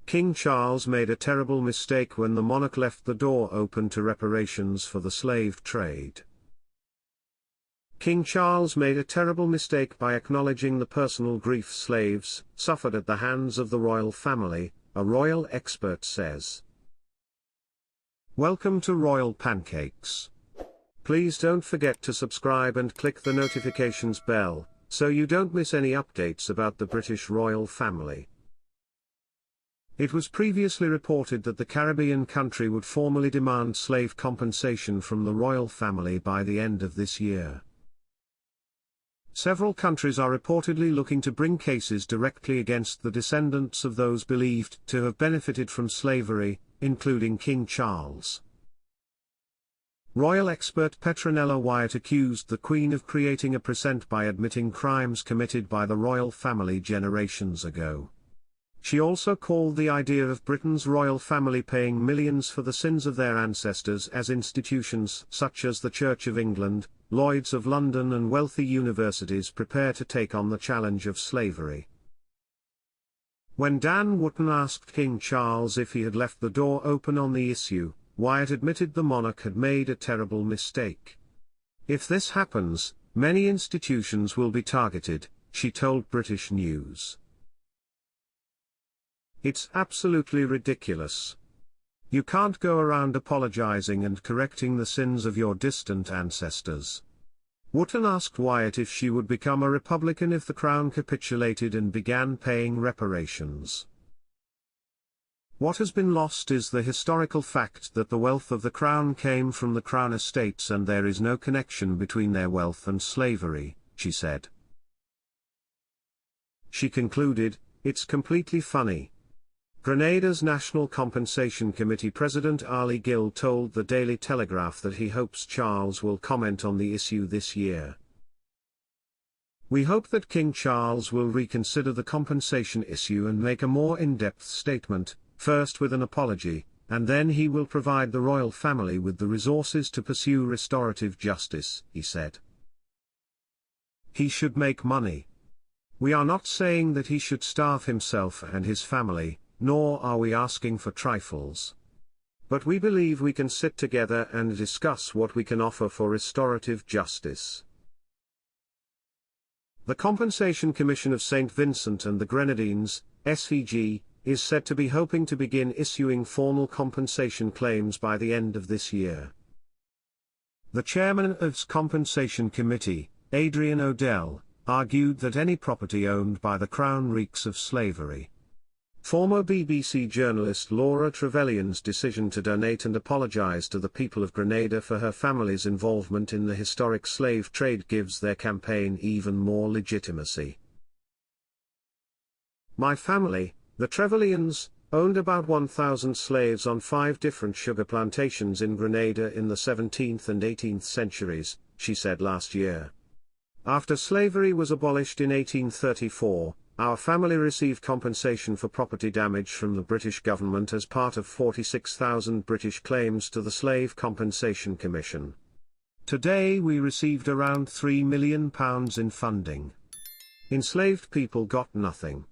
King Charles made a terrible mistake when the monarch left the door open to reparations for the slave trade. King Charles made a terrible mistake by acknowledging the personal grief slaves suffered at the hands of the royal family, a royal expert says. Welcome to Royal Pancakes. Please don't forget to subscribe and click the notifications bell, so you don't miss any updates about the British royal family. It was previously reported that the Caribbean country would formally demand slave compensation from the royal family by the end of this year. Several countries are reportedly looking to bring cases directly against the descendants of those believed to have benefited from slavery, including King Charles. Royal expert Petronella Wyatt accused the Queen of creating a precedent by admitting crimes committed by the royal family generations ago. She also called the idea of Britain's royal family paying millions for the sins of their ancestors as institutions such as the Church of England, Lloyd's of London and wealthy universities prepare to take on the challenge of slavery. When Dan Wootton asked King Charles if he had left the door open on the issue, Wyatt admitted the monarch had made a terrible mistake. If this happens, many institutions will be targeted, she told British News. It's absolutely ridiculous. You can't go around apologizing and correcting the sins of your distant ancestors. Wootton asked Wyatt if she would become a Republican if the Crown capitulated and began paying reparations. What has been lost is the historical fact that the wealth of the Crown came from the Crown estates and there is no connection between their wealth and slavery, she said. She concluded, "It's completely funny." Grenada's National Compensation Committee President Ali Gill told the Daily Telegraph that he hopes Charles will comment on the issue this year. "We hope that King Charles will reconsider the compensation issue and make a more in-depth statement, first with an apology, and then he will provide the royal family with the resources to pursue restorative justice," he said. "He should make money. We are not saying that he should starve himself and his family, nor are we asking for trifles. But we believe we can sit together and discuss what we can offer for restorative justice." The Compensation Commission of St. Vincent and the Grenadines, SVG, is said to be hoping to begin issuing formal compensation claims by the end of this year. The chairman of its Compensation Committee, Adrian O'Dell, argued that any property owned by the Crown reeks of slavery. Former BBC journalist Laura Trevelyan's decision to donate and apologise to the people of Grenada for her family's involvement in the historic slave trade gives their campaign even more legitimacy. "My family, the Trevelyans, owned about 1,000 slaves on 5 different sugar plantations in Grenada in the 17th and 18th centuries," she said last year. "After slavery was abolished in 1834, our family received compensation for property damage from the British government as part of 46,000 British claims to the Slave Compensation Commission. Today we received around £3 million in funding. Enslaved people got nothing.